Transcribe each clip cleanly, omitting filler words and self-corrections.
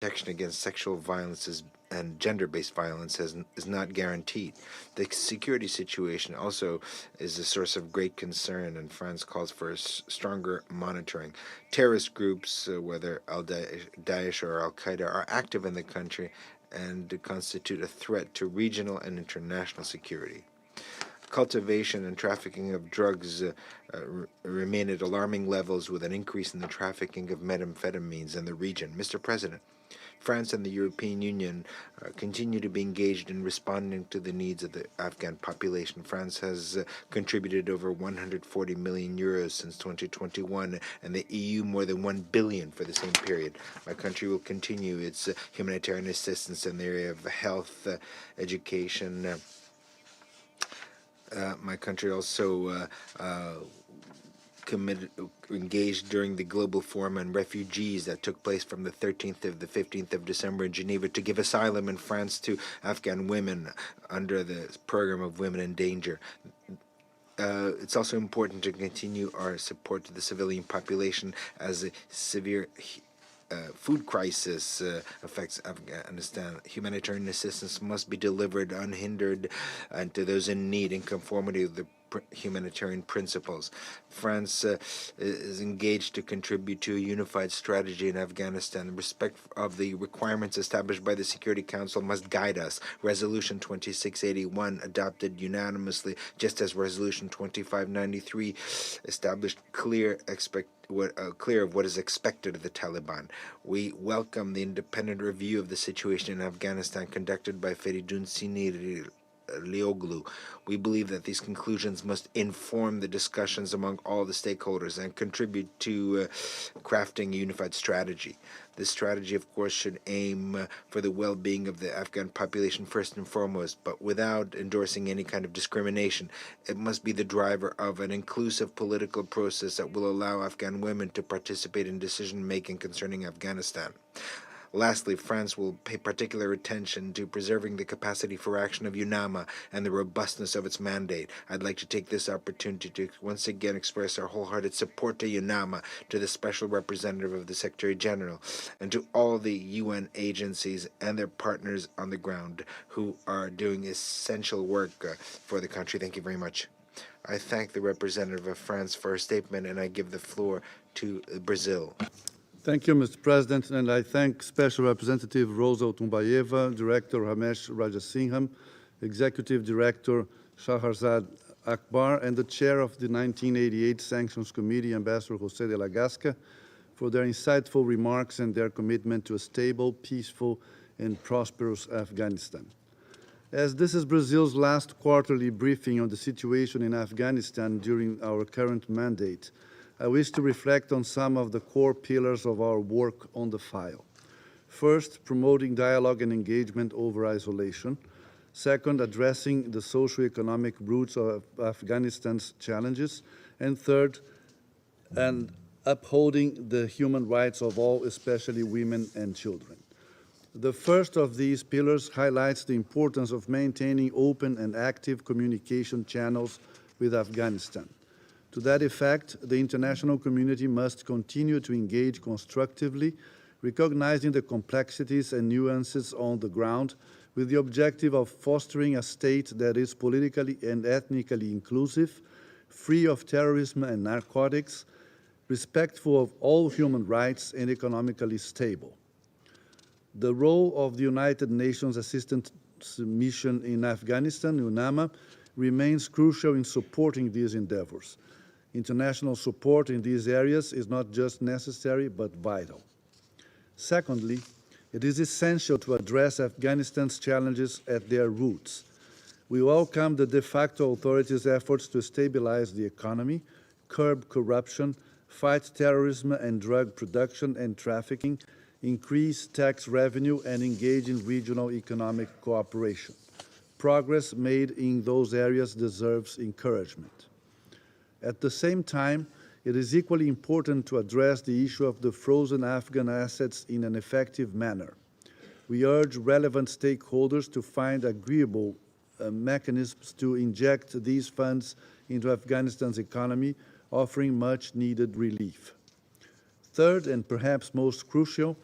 protection against sexual violence and gender-based violence is not guaranteed. The security situation also is a source of great concern, and France calls for stronger monitoring. Terrorist groups, whether Daesh or Al Qaeda, are active in the country and constitute a threat to regional and international security. Cultivation and trafficking of drugs remain at alarming levels, with an increase in the trafficking of methamphetamines in the region. Mr. President, France and the European Union continue to be engaged in responding to the needs of the Afghan population. France has contributed over 140 million euros since 2021, and the EU more than 1 billion for the same period. My country will continue its humanitarian assistance in the area of health, education. My country also engaged during the Global Forum on Refugees that took place from the 13th to the 15th of December in Geneva to give asylum in France to Afghan women under the program of Women in Danger. It's also important to continue our support to the civilian population as a severe food crisis affects Afghanistan. Humanitarian assistance must be delivered unhindered and to those in need in conformity with the humanitarian principles. France is engaged to contribute to a unified strategy in Afghanistan. The respect of the requirements established by the Security Council must guide us. Resolution 2681, adopted unanimously, just as Resolution 2593 established clear of what is expected of the Taliban. We welcome the independent review of the situation in Afghanistan conducted by Feridun Sini Lioglu. We believe that these conclusions must inform the discussions among all the stakeholders and contribute to crafting a unified strategy. This strategy, of course, should aim for the well-being of the Afghan population first and foremost, but without endorsing any kind of discrimination. It must be the driver of an inclusive political process that will allow Afghan women to participate in decision-making concerning Afghanistan. Lastly, France will pay particular attention to preserving the capacity for action of UNAMA and the robustness of its mandate. I'd like to take this opportunity to once again express our wholehearted support to UNAMA, to the Special Representative of the Secretary General, and to all the UN agencies and their partners on the ground who are doing essential work for the country. Thank you very much. I thank the representative of France for her statement, and I give the floor to Brazil. Thank you, Mr. President, and I thank Special Representative Rosa Otunbayeva, Director Ramesh Rajasingham, Executive Director Shahrazad Akbar, and the Chair of the 1988 Sanctions Committee, Ambassador José de la Gasca, for their insightful remarks and their commitment to a stable, peaceful, and prosperous Afghanistan. As this is Brazil's last quarterly briefing on the situation in Afghanistan during our current mandate, I wish to reflect on some of the core pillars of our work on the file. First, promoting dialogue and engagement over isolation. Second, addressing the socio-economic roots of Afghanistan's challenges. And third, and upholding the human rights of all, especially women and children. The first of these pillars highlights the importance of maintaining open and active communication channels with Afghanistan. To that effect, the international community must continue to engage constructively, recognizing the complexities and nuances on the ground, with the objective of fostering a state that is politically and ethnically inclusive, free of terrorism and narcotics, respectful of all human rights, and economically stable. The role of the United Nations Assistance Mission in Afghanistan, UNAMA, remains crucial in supporting these endeavors. International support in these areas is not just necessary, but vital. Secondly, it is essential to address Afghanistan's challenges at their roots. We welcome the de facto authorities' efforts to stabilize the economy, curb corruption, fight terrorism and drug production and trafficking, increase tax revenue, and engage in regional economic cooperation. Progress made in those areas deserves encouragement. At the same time, it is equally important to address the issue of the frozen Afghan assets in an effective manner. We urge relevant stakeholders to find agreeable mechanisms to inject these funds into Afghanistan's economy, offering much-needed relief. Third, and perhaps most crucial,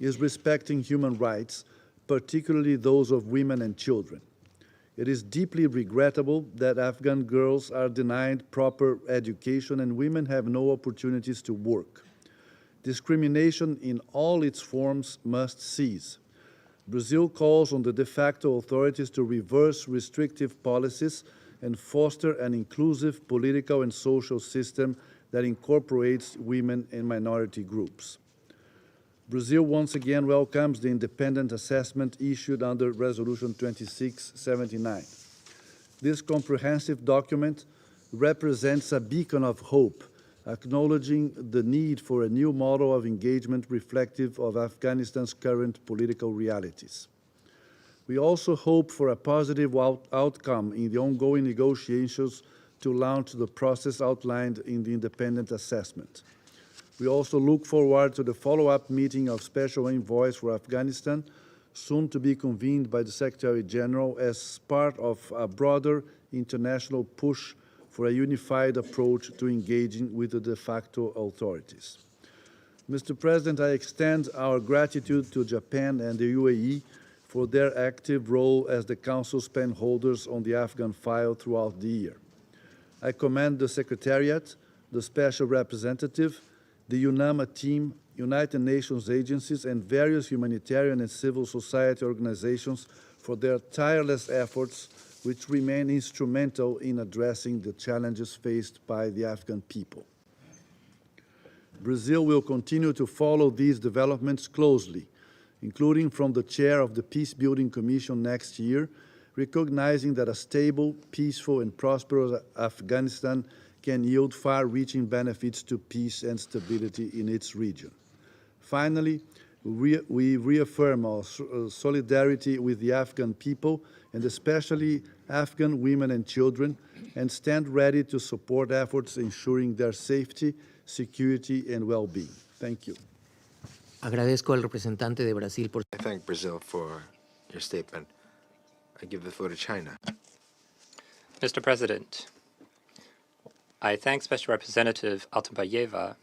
is respecting human rights, particularly those of women and children. It is deeply regrettable that Afghan girls are denied proper education and women have no opportunities to work. Discrimination in all its forms must cease. Brazil calls on the de facto authorities to reverse restrictive policies and foster an inclusive political and social system that incorporates women and minority groups. Brazil once again welcomes the independent assessment issued under Resolution 2679. This comprehensive document represents a beacon of hope, acknowledging the need for a new model of engagement reflective of Afghanistan's current political realities. We also hope for a positive outcome in the ongoing negotiations to launch the process outlined in the independent assessment. We also look forward to the follow-up meeting of Special Envoys for Afghanistan, soon to be convened by the Secretary General as part of a broader international push for a unified approach to engaging with the de facto authorities. Mr. President, I extend our gratitude to Japan and the UAE for their active role as the Council's pen holders on the Afghan file throughout the year. I commend the Secretariat, the Special Representative, the UNAMA team, United Nations agencies, and various humanitarian and civil society organizations for their tireless efforts, which remain instrumental in addressing the challenges faced by the Afghan people. Brazil will continue to follow these developments closely, including from the chair of the Peace-Building Commission next year, recognizing that a stable, peaceful, and prosperous Afghanistan can yield far-reaching benefits to peace and stability in its region. Finally, we reaffirm our solidarity with the Afghan people, and especially Afghan women and children, and stand ready to support efforts ensuring their safety, security, and well-being. Thank you. Agradezco al representante de Brasil por... I thank Brazil for your statement. I give the floor to China. Mr. President, I thank Special Representative Altambayeva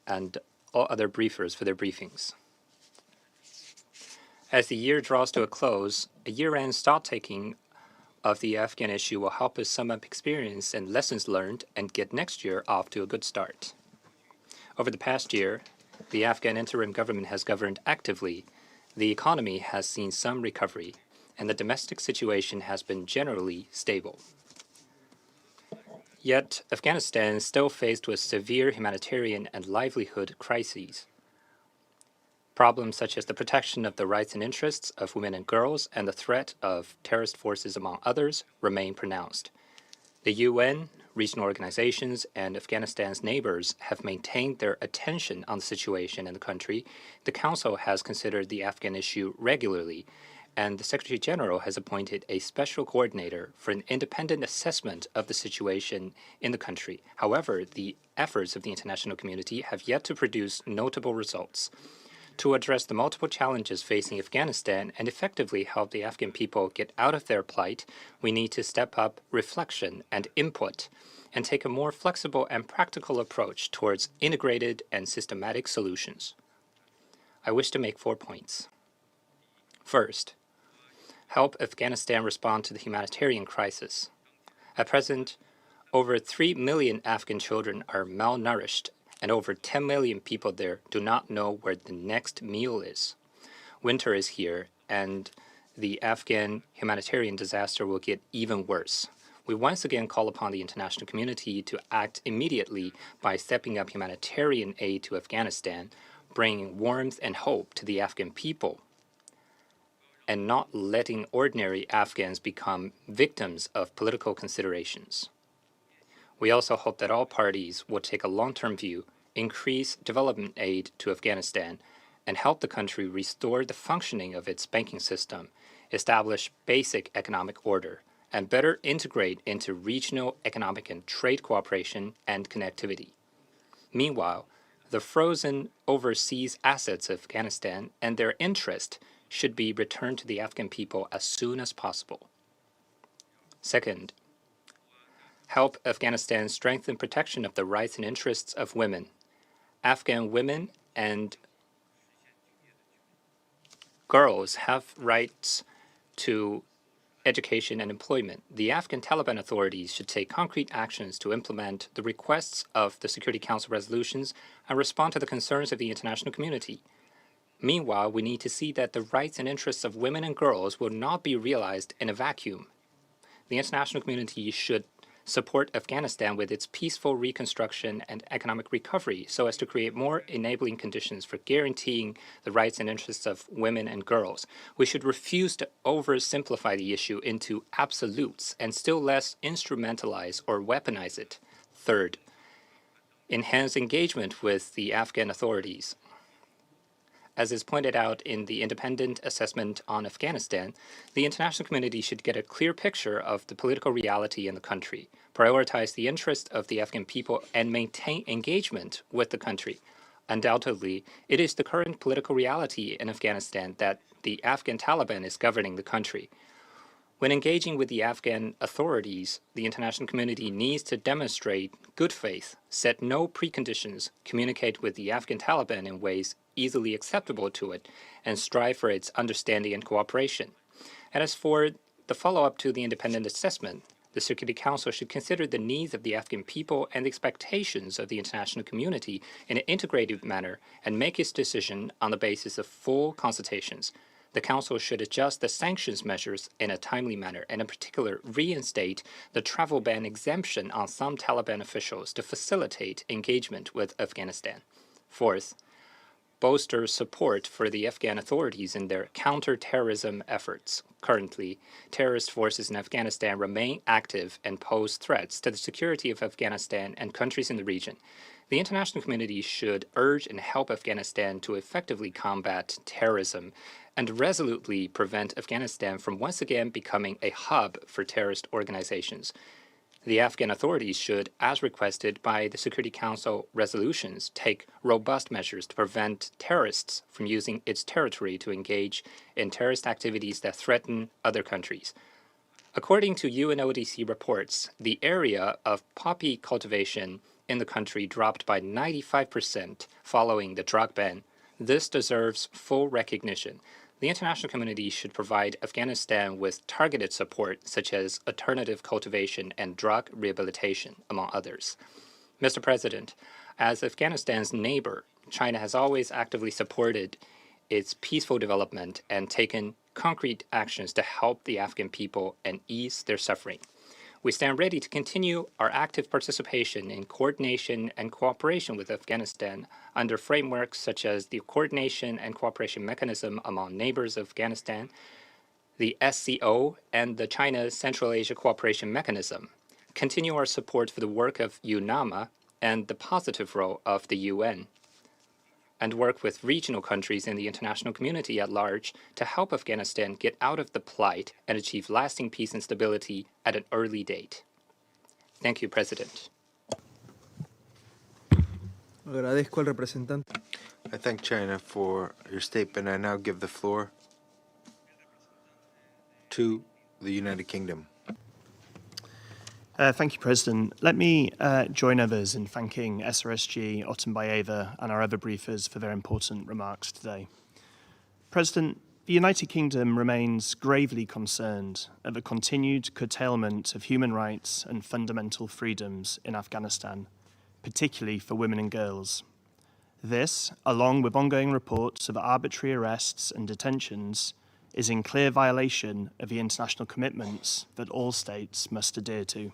and all other briefers for their briefings. As the year draws to a close, a year-end stock-taking of the Afghan issue will help us sum up experience and lessons learned and get next year off to a good start. Over the past year, the Afghan interim government has governed actively, the economy has seen some recovery, and the domestic situation has been generally stable. Yet, Afghanistan is still faced with severe humanitarian and livelihood crises. Problems such as the protection of the rights and interests of women and girls and the threat of terrorist forces, among others, remain pronounced. The UN, regional organizations, and Afghanistan's neighbors have maintained their attention on the situation in the country. The Council has considered the Afghan issue regularly, and the Secretary General has appointed a special coordinator for an independent assessment of the situation in the country. However, the efforts of the international community have yet to produce notable results. To address the multiple challenges facing Afghanistan and effectively help the Afghan people get out of their plight, we need to step up reflection and input and take a more flexible and practical approach towards integrated and systematic solutions. I wish to make 4 points. First, help Afghanistan respond to the humanitarian crisis. At present, over 3 million Afghan children are malnourished, and over 10 million people there do not know where the next meal is. Winter is here, and the Afghan humanitarian disaster will get even worse. We once again call upon the international community to act immediately by stepping up humanitarian aid to Afghanistan, bringing warmth and hope to the Afghan people, and not letting ordinary Afghans become victims of political considerations. We also hope that all parties will take a long-term view, increase development aid to Afghanistan, and help the country restore the functioning of its banking system, establish basic economic order, and better integrate into regional economic and trade cooperation and connectivity. Meanwhile, the frozen overseas assets of Afghanistan and their interest should be returned to the Afghan people as soon as possible. Second, help Afghanistan strengthen protection of the rights and interests of women. Afghan women and girls have rights to education and employment. The Afghan Taliban authorities should take concrete actions to implement the requests of the Security Council resolutions and respond to the concerns of the international community. Meanwhile, we need to see that the rights and interests of women and girls will not be realized in a vacuum. The international community should support Afghanistan with its peaceful reconstruction and economic recovery so as to create more enabling conditions for guaranteeing the rights and interests of women and girls. We should refuse to oversimplify the issue into absolutes and still less instrumentalize or weaponize it. Third, enhance engagement with the Afghan authorities. As is pointed out in the independent assessment on Afghanistan, the international community should get a clear picture of the political reality in the country, prioritize the interest of the Afghan people, and maintain engagement with the country. Undoubtedly, it is the current political reality in Afghanistan that the Afghan Taliban is governing the country. When engaging with the Afghan authorities, the international community needs to demonstrate good faith, set no preconditions, communicate with the Afghan Taliban in ways easily acceptable to it, and strive for its understanding and cooperation. And as for the follow-up to the independent assessment, the Security Council should consider the needs of the Afghan people and the expectations of the international community in an integrated manner and make its decision on the basis of full consultations. The Council should adjust the sanctions measures in a timely manner, and in particular reinstate the travel ban exemption on some Taliban officials to facilitate engagement with Afghanistan. Fourth, bolster support for the Afghan authorities in their counter-terrorism efforts. Currently, terrorist forces in Afghanistan remain active and pose threats to the security of Afghanistan and countries in the region. The international community should urge and help Afghanistan to effectively combat terrorism and resolutely prevent Afghanistan from once again becoming a hub for terrorist organizations. The Afghan authorities should, as requested by the Security Council resolutions, take robust measures to prevent terrorists from using its territory to engage in terrorist activities that threaten other countries. According to UNODC reports, the area of poppy cultivation in the country dropped by 95% following the drug ban. This deserves full recognition. The international community should provide Afghanistan with targeted support, such as alternative cultivation and drug rehabilitation, among others. Mr. President, as Afghanistan's neighbor, China has always actively supported its peaceful development and taken concrete actions to help the Afghan people and ease their suffering. We stand ready to continue our active participation in coordination and cooperation with Afghanistan under frameworks such as the Coordination and Cooperation Mechanism among Neighbors of Afghanistan, the SCO, and the China Central Asia Cooperation Mechanism. Continue our support for the work of UNAMA and the positive role of the UN, and work with regional countries in the international community at large to help Afghanistan get out of the plight and achieve lasting peace and stability at an early date. Thank you, President. Agradezco al representante. I thank China for your statement. I now give the floor to the United Kingdom. Thank you, President. Let me join others in thanking SRSG, Otunbayeva, and our other briefers for their important remarks today. President, the United Kingdom remains gravely concerned at the continued curtailment of human rights and fundamental freedoms in Afghanistan, particularly for women and girls. This, along with ongoing reports of arbitrary arrests and detentions, is in clear violation of the international commitments that all states must adhere to.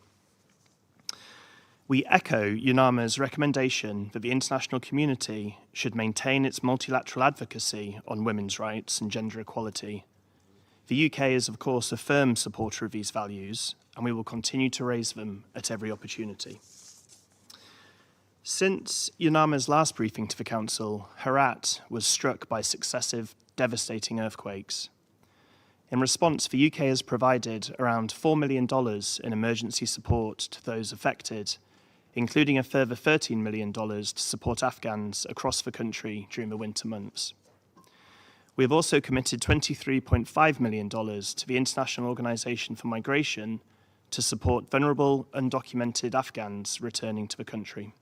We echo UNAMA's recommendation that the international community should maintain its multilateral advocacy on women's rights and gender equality. The UK is, of course, a firm supporter of these values, and we will continue to raise them at every opportunity. Since UNAMA's last briefing to the Council, Herat was struck by successive devastating earthquakes. In response, the UK has provided around $4 million in emergency support to those affected, including a further $13 million to support Afghans across the country during the winter months. We have also committed $23.5 million to the International Organization for Migration to support vulnerable, undocumented Afghans returning to the country.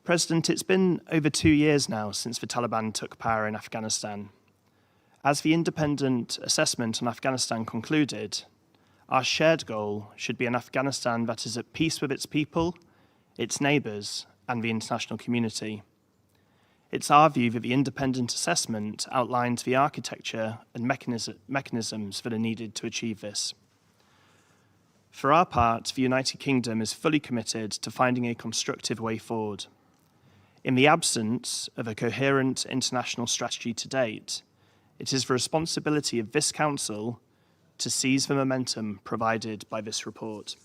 President, it's been over 2 years now since the Taliban took power in Afghanistan, As the independent assessment on Afghanistan concluded, our shared goal should be an Afghanistan that is at peace with its people, its neighbours, and the international community. It's our view that the independent assessment outlines the architecture and mechanisms that are needed to achieve this. For our part, the United Kingdom is fully committed to finding a constructive way forward. In the absence of a coherent international strategy to date, it is the responsibility of this Council to seize the momentum provided by this report.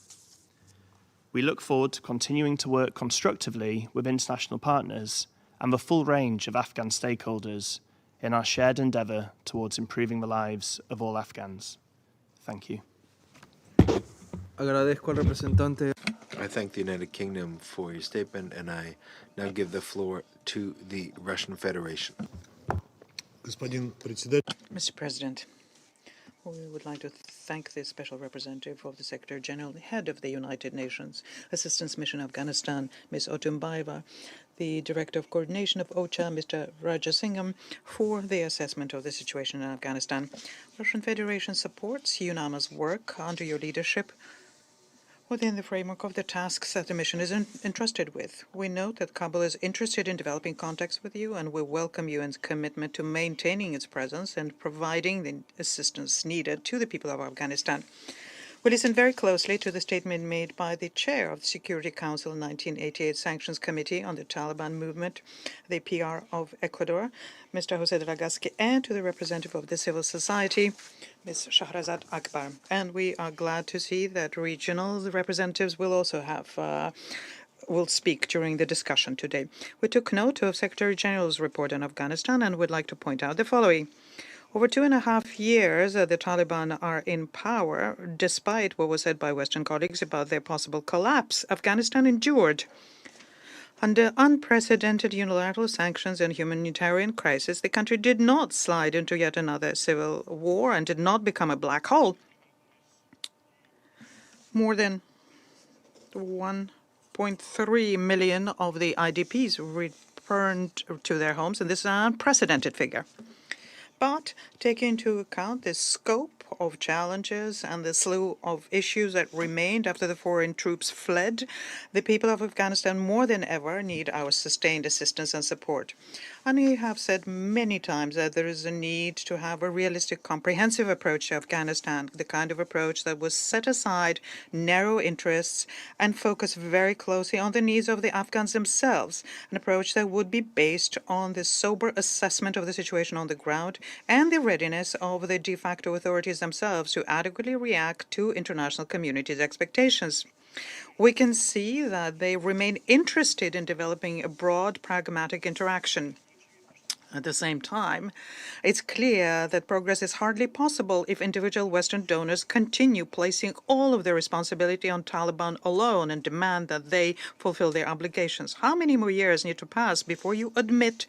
We look forward to continuing to work constructively with international partners and the full range of Afghan stakeholders in our shared endeavour towards improving the lives of all Afghans. Thank you. Agradezco al representante. I thank the United Kingdom for your statement, and I now give the floor to the Russian Federation. Mr. President, we would like to thank the Special Representative of the Secretary General, the head of the United Nations Assistance Mission Afghanistan, Ms. Otunbayeva, the Director of Coordination of OCHA, Mr. Rajasingham, for the assessment of the situation in Afghanistan. Russian Federation supports UNAMA's work under your leadership within the framework of the tasks that the mission is entrusted with. We note that Kabul is interested in developing contacts with you, and we welcome UN's commitment to maintaining its presence and providing the assistance needed to the people of Afghanistan. We listened very closely to the statement made by the chair of the Security Council 1988 Sanctions Committee on the Taliban movement, the PR of Ecuador, Mr. Jose Dragaski, and to the representative of the civil society, Ms. Shahrazad Akbar. And we are glad to see that regional representatives will also will speak during the discussion today. We took note of Secretary General's report on Afghanistan and would like to point out the following. Over 2.5 years, the Taliban are in power. Despite what was said by Western colleagues about their possible collapse, Afghanistan endured. Under unprecedented unilateral sanctions and humanitarian crisis, the country did not slide into yet another civil war and did not become a black hole. More than 1.3 million of the IDPs returned to their homes, and this is an unprecedented figure. But taking into account the scope of challenges and the slew of issues that remained after the foreign troops fled, the people of Afghanistan more than ever need our sustained assistance and support. And we have said many times that there is a need to have a realistic, comprehensive approach to Afghanistan, the kind of approach that will set aside narrow interests and focus very closely on the needs of the Afghans themselves, an approach that would be based on the sober assessment of the situation on the ground and the readiness of the de facto authorities themselves to adequately react to international community's expectations. We can see that they remain interested in developing a broad, pragmatic interaction. At the same time, it's clear that progress is hardly possible if individual Western donors continue placing all of their responsibility on Taliban alone and demand that they fulfill their obligations. How many more years need to pass before you admit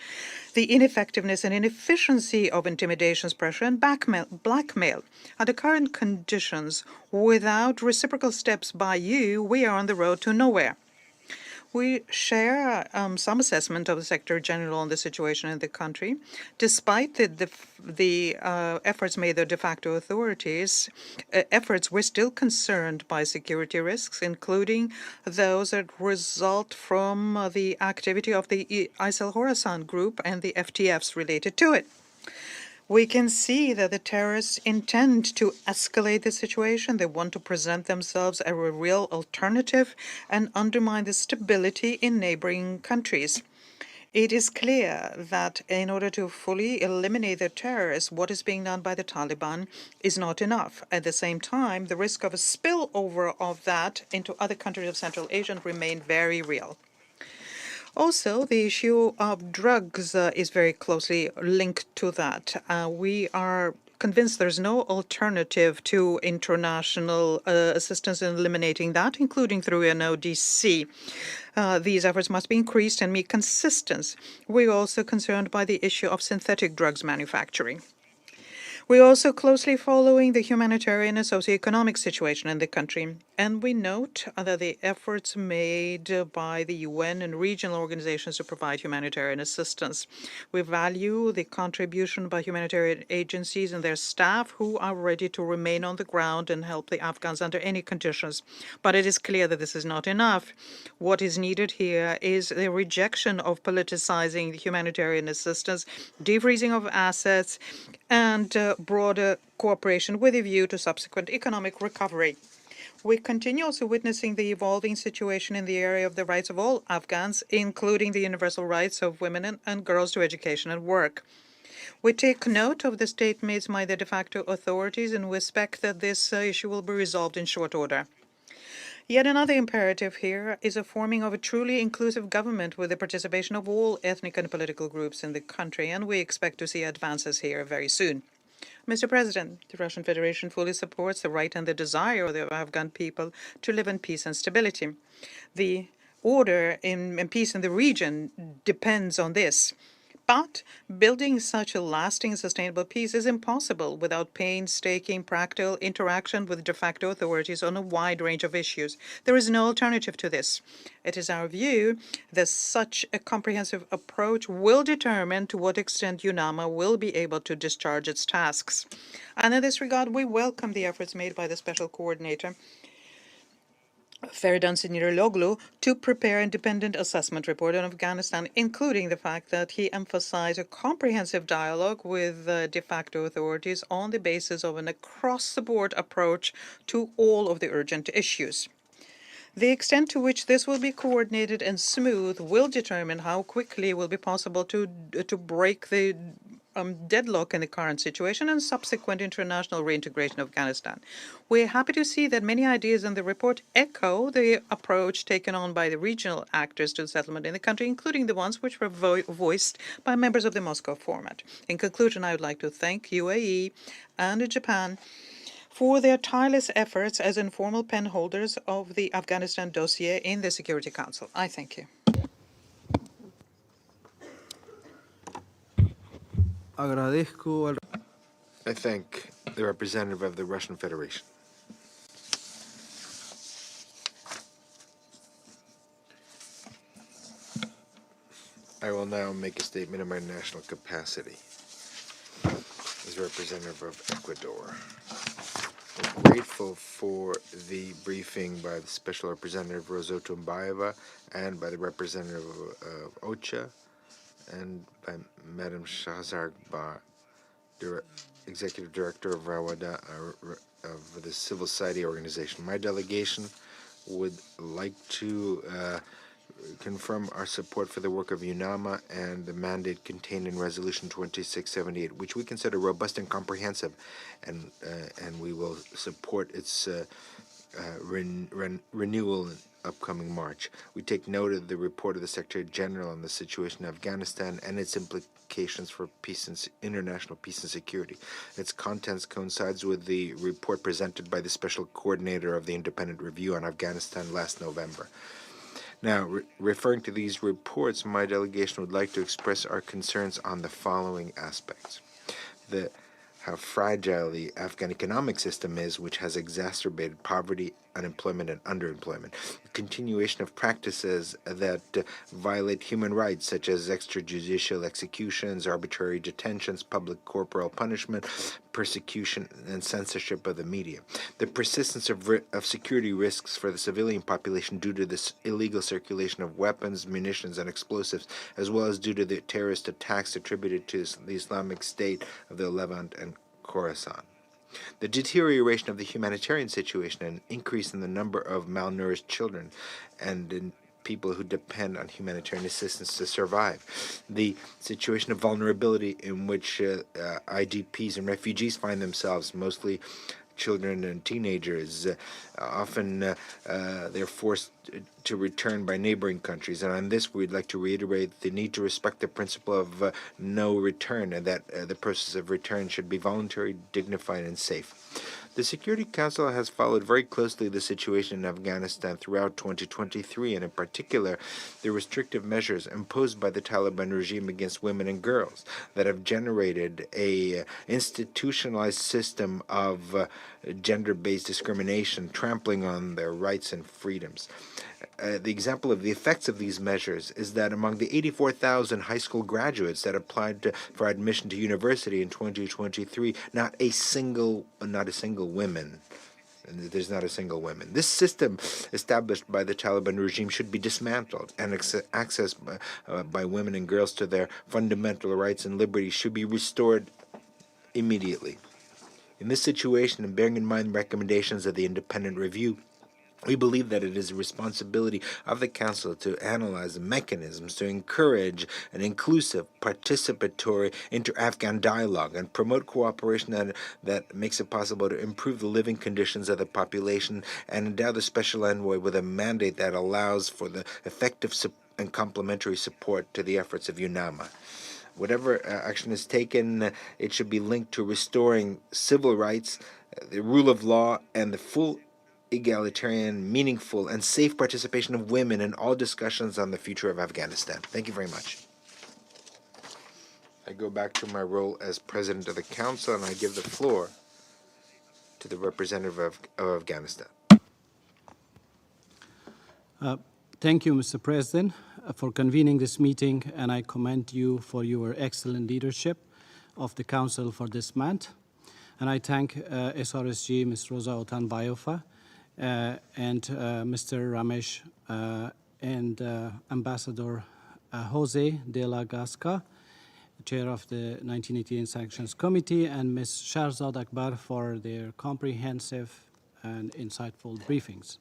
the ineffectiveness and inefficiency of intimidations, pressure, and blackmail? Under current conditions, without reciprocal steps by you, we are on the road to nowhere. We share some assessment of the Secretary General on the situation in the country. Despite the efforts made by the de facto authorities, we're still concerned by security risks, including those that result from the activity of the ISIL Khorasan group and the FTFs related to it. We can see that the terrorists intend to escalate the situation. They want to present themselves as a real alternative and undermine the stability in neighboring countries. It is clear that in order to fully eliminate the terrorists, what is being done by the Taliban is not enough. At the same time, the risk of a spillover of that into other countries of Central Asia remain very real. Also, the issue of drugs is very closely linked to that. We are convinced there's no alternative to international assistance in eliminating that, including through an ODC. These efforts must be increased and be consistent. We're also concerned by the issue of synthetic drugs manufacturing. We're also closely following the humanitarian and socioeconomic situation in the country, and we note that the efforts made by the UN and regional organizations to provide humanitarian assistance. We value the contribution by humanitarian agencies and their staff who are ready to remain on the ground and help the Afghans under any conditions. But it is clear that this is not enough. What is needed here is the rejection of politicizing the humanitarian assistance, defreezing of assets, and broader cooperation with a view to subsequent economic recovery. We continue also witnessing the evolving situation in the area of the rights of all Afghans, including the universal rights of women and girls to education and work. We take note of the statements by the de facto authorities and we expect that this issue will be resolved in short order. Yet another imperative here is a forming of a truly inclusive government with the participation of all ethnic and political groups in the country, and we expect to see advances here very soon. Mr. President, the Russian Federation fully supports the right and the desire of the Afghan people to live in peace and stability. The order and peace in the region depends on this. But building such a lasting and sustainable peace is impossible without painstaking practical interaction with de facto authorities on a wide range of issues. There is no alternative to this. It is our view that such a comprehensive approach will determine to what extent UNAMA will be able to discharge its tasks. And in this regard, we welcome the efforts made by the Special Coordinator, Feridan Sinirologlu, to prepare an independent assessment report on Afghanistan, including the fact that he emphasized a comprehensive dialogue with de facto authorities on the basis of an across-the-board approach to all of the urgent issues. The extent to which this will be coordinated and smooth will determine how quickly it will be possible to break the deadlock in the current situation and subsequent international reintegration of Afghanistan. We're happy to see that many ideas in the report echo the approach taken on by the regional actors to settlement in the country, including the ones which were voiced by members of the Moscow format. In conclusion, I would like to thank UAE and Japan for their tireless efforts as informal pen holders of the Afghanistan dossier in the Security Council. I thank you. Agradezco al I thank the representative of the Russian Federation. I will now make a statement in my national capacity as representative of Ecuador. We're grateful for the briefing by the Special Representative Rosa Otunbayeva and by the representative of OCHA and by Madam Shahrazad Akbar, Executive Director of Rawada, of the Civil Society Organization. My delegation would like to confirm our support for the work of UNAMA and the mandate contained in Resolution 2678, which we consider robust and comprehensive, and we will support its renewal in upcoming March. We take note of the report of the Secretary General on the situation in Afghanistan and its implications for peace and international peace and security. Its contents coincides with the report presented by the Special Coordinator of the Independent Review on Afghanistan last November. Now, referring to these reports, my delegation would like to express our concerns on the following aspects. How fragile the Afghan economic system is, which has exacerbated poverty, unemployment, and underemployment. The continuation of practices that violate human rights, such as extrajudicial executions, arbitrary detentions, public corporal punishment, persecution, and censorship of the media. The persistence of security risks for the civilian population due to this illegal circulation of weapons, munitions, and explosives, as well as due to the terrorist attacks attributed to the Islamic State of the Levant and Khorasan. The deterioration of the humanitarian situation and increase in the number of malnourished children and in people who depend on humanitarian assistance to survive. The situation of vulnerability in which IDPs and refugees find themselves, mostly children and teenagers. Often they're forced to return by neighboring countries. And on this, we'd like to reiterate the need to respect the principle of no return, and that the process of return should be voluntary, dignified, and safe. The Security Council has followed very closely the situation in Afghanistan throughout 2023, and in particular, the restrictive measures imposed by the Taliban regime against women and girls that have generated a institutionalized system of gender-based discrimination, trampling on their rights and freedoms. The example of the effects of these measures is that among the 84,000 high school graduates that applied for admission to university in 2023, not a single woman. There's not a single woman. This system established by the Taliban regime should be dismantled, and access by women and girls to their fundamental rights and liberties should be restored immediately. In this situation, and bearing in mind recommendations of the independent review, we believe that it is the responsibility of the Council to analyze the mechanisms to encourage an inclusive, participatory inter-Afghan dialogue and promote cooperation that makes it possible to improve the living conditions of the population, and endow the Special Envoy with a mandate that allows for the effective and complementary support to the efforts of UNAMA. Whatever action is taken, it should be linked to restoring civil rights, the rule of law, and the full egalitarian, meaningful, and safe participation of women in all discussions on the future of Afghanistan. Thank you very much. I go back to my role as President of the Council, and I give the floor to the representative of Afghanistan. Thank you, Mr. President, for convening this meeting, and I commend you for your excellent leadership of the Council for this month. And I thank SRSG, Ms. Rosa Otunbayeva, and Mr. Ramesh and Ambassador Jose de la Gasca, Chair of the 1988 Sanctions Committee, and Ms. Shahrzad Akbar for their comprehensive and insightful briefings.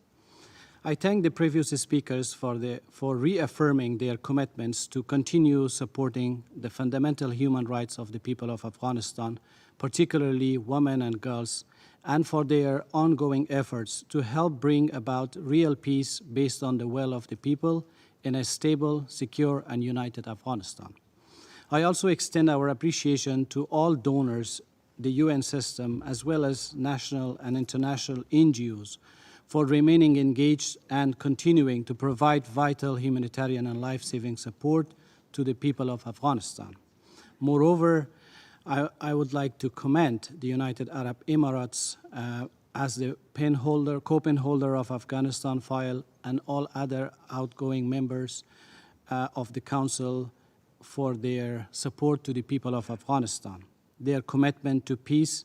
I thank the previous speakers for reaffirming their commitments to continue supporting the fundamental human rights of the people of Afghanistan, particularly women and girls, and for their ongoing efforts to help bring about real peace based on the will of the people in a stable, secure, and united Afghanistan. I also extend our appreciation to all donors, the UN system, as well as national and international NGOs, for remaining engaged and continuing to provide vital humanitarian and life-saving support to the people of Afghanistan. Moreover, I would like to commend the United Arab Emirates as the co-pen holder of Afghanistan file, and all other outgoing members of the Council for their support to the people of Afghanistan. Their commitment to peace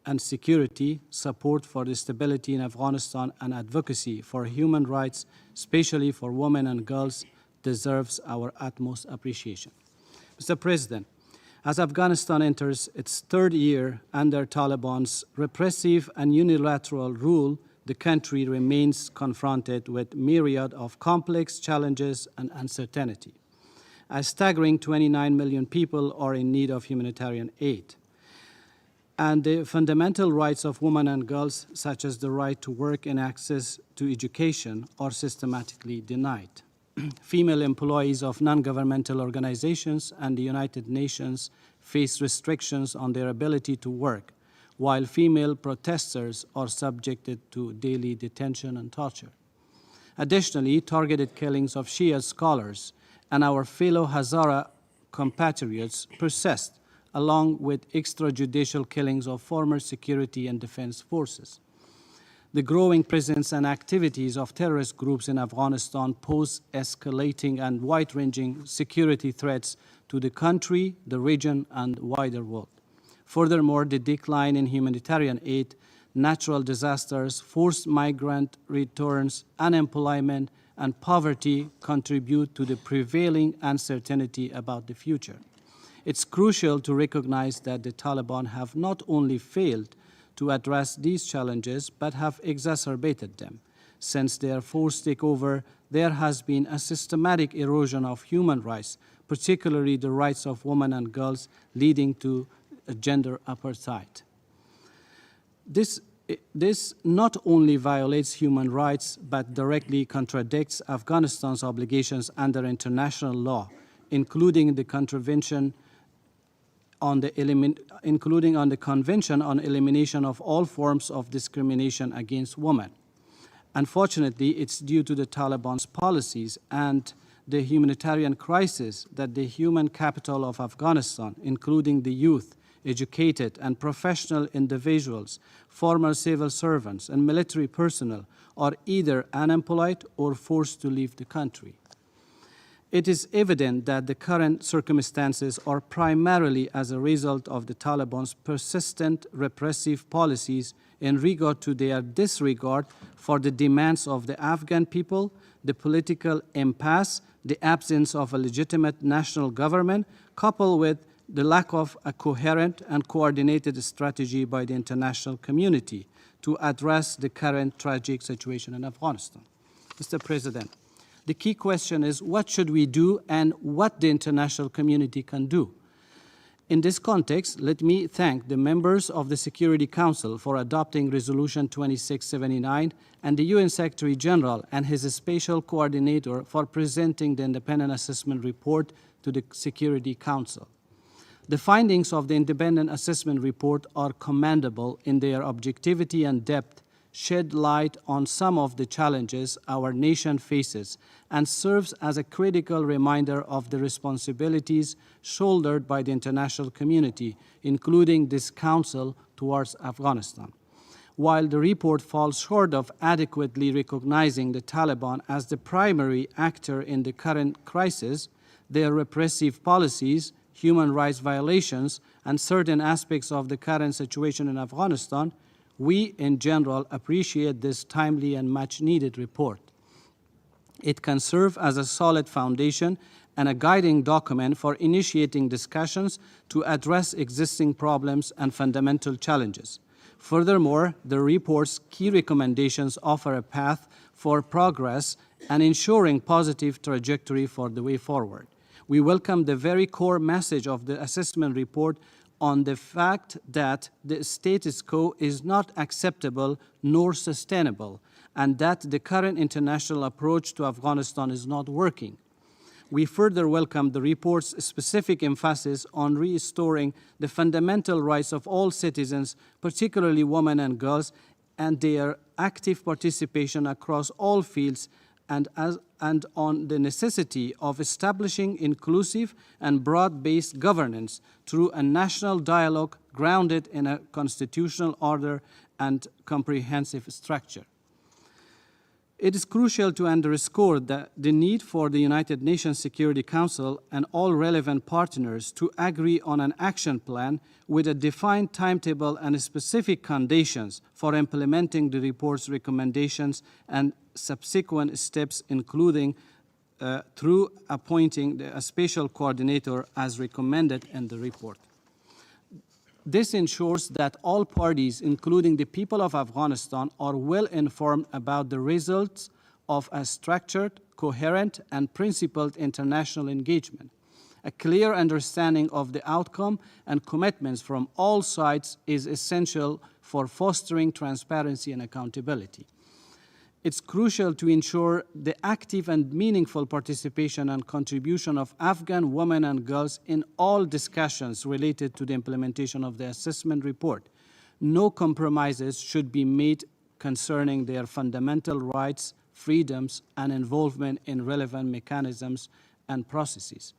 and security, support for the stability in Afghanistan, and advocacy for human rights, especially for women and girls, deserves our utmost appreciation. Mr. President, as Afghanistan enters its third year under Taliban's repressive and unilateral rule, the country remains confronted with myriad of complex challenges and uncertainty. A staggering 29 million people are in need of humanitarian aid. And the fundamental rights of women and girls, such as the right to work and access to education, are systematically denied. Female employees of non-governmental organizations and the United Nations face restrictions on their ability to work, while female protesters are subjected to daily detention and torture. Additionally, targeted killings of Shia scholars and our fellow Hazara compatriots persist, along with extrajudicial killings of former security and defense forces. The growing presence and activities of terrorist groups in Afghanistan pose escalating and wide-ranging security threats to the country, the region, and wider world. Furthermore, the decline in humanitarian aid, natural disasters, forced migrant returns, unemployment, and poverty contribute to the prevailing uncertainty about the future. It's crucial to recognize that the Taliban have not only failed to address these challenges, but have exacerbated them. Since their forced takeover, there has been a systematic erosion of human rights, particularly the rights of women and girls, leading to gender apartheid. This not only violates human rights, but directly contradicts Afghanistan's obligations under international law, including the Convention including on the Convention on Elimination of All Forms of Discrimination Against Women. Unfortunately, it's due to the Taliban's policies and the humanitarian crisis that the human capital of Afghanistan, including the youth, educated and professional individuals, former civil servants, and military personnel, are either unemployed or forced to leave the country. It is evident that the current circumstances are primarily as a result of the Taliban's persistent repressive policies in regard to their disregard for the demands of the Afghan people, the political impasse, the absence of a legitimate national government, coupled with the lack of a coherent and coordinated strategy by the international community to address the current tragic situation in Afghanistan. Mr. President, the key question is what should we do and what the international community can do. In this context, let me thank the members of the Security Council for adopting Resolution 2679 and the UN Secretary General and his special coordinator for presenting the independent assessment report to the Security Council. The findings of the independent assessment report are commendable in their objectivity and depth, shed light on some of the challenges our nation faces, and serves as a critical reminder of the responsibilities shouldered by the international community, including this Council, towards Afghanistan. While the report falls short of adequately recognizing the Taliban as the primary actor in the current crisis, their repressive policies, human rights violations, and certain aspects of the current situation in Afghanistan, we in general appreciate this timely and much-needed report. It can serve as a solid foundation and a guiding document for initiating discussions to address existing problems and fundamental challenges. Furthermore, the report's key recommendations offer a path for progress and ensuring positive trajectory for the way forward. We welcome the very core message of the assessment report on the fact that the status quo is not acceptable nor sustainable, and that the current international approach to Afghanistan is not working. We further welcome the report's specific emphasis on restoring the fundamental rights of all citizens, particularly women and girls, and their active participation across all fields, and on the necessity of establishing inclusive and broad-based governance through a national dialogue grounded in a constitutional order and comprehensive structure. It is crucial to underscore the need for the United Nations Security Council and all relevant partners to agree on an action plan with a defined timetable and specific conditions for implementing the report's recommendations and subsequent steps, including through appointing a special coordinator as recommended in the report. This ensures that all parties, including the people of Afghanistan, are well informed about the results of a structured, coherent, and principled international engagement. A clear understanding of the outcome and commitments from all sides is essential for fostering transparency and accountability. It's crucial to ensure the active and meaningful participation and contribution of Afghan women and girls in all discussions related to the implementation of the assessment report. No compromises should be made concerning their fundamental rights, freedoms, and involvement in relevant mechanisms and processes.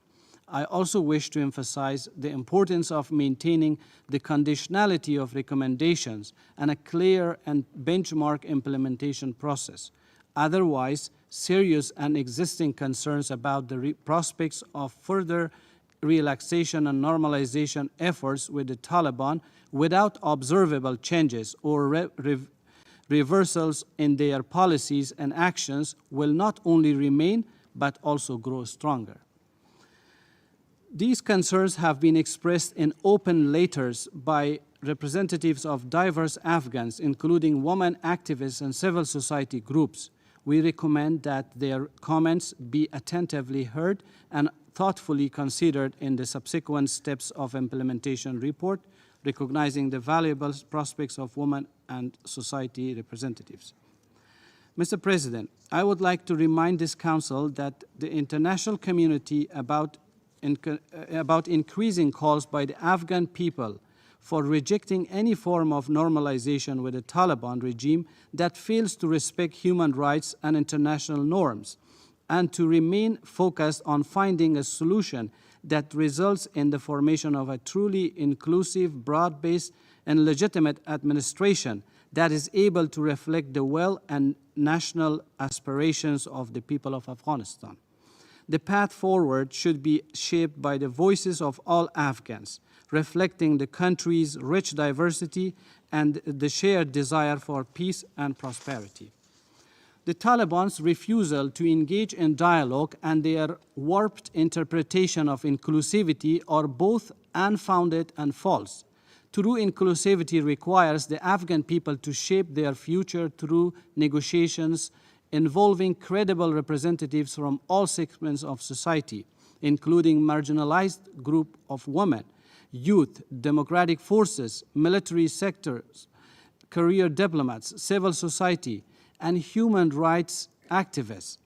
I also wish to emphasize the importance of maintaining the conditionality of recommendations and a clear and benchmark implementation process. Otherwise, serious and existing concerns about the prospects of further relaxation and normalization efforts with the Taliban without observable changes or reversals in their policies and actions will not only remain but also grow stronger. These concerns have been expressed in open letters by representatives of diverse Afghans, including women activists and civil society groups. We recommend that their comments be attentively heard and thoughtfully considered in the subsequent steps of implementation report, recognizing the valuable prospects of women and society representatives. Mr. President, I would like to remind this Council that the international community about about increasing calls by the Afghan people for rejecting any form of normalization with the Taliban regime that fails to respect human rights and international norms, and to remain focused on finding a solution that results in the formation of a truly inclusive, broad-based, and legitimate administration that is able to reflect the will and national aspirations of the people of Afghanistan. The path forward should be shaped by the voices of all Afghans, reflecting the country's rich diversity and the shared desire for peace and prosperity. The Taliban's refusal to engage in dialogue and their warped interpretation of inclusivity are both unfounded and false. True inclusivity requires the Afghan people to shape their future through negotiations involving credible representatives from all segments of society, including marginalized groups of women, youth, democratic forces, military sectors, career diplomats, civil society, and human rights activists.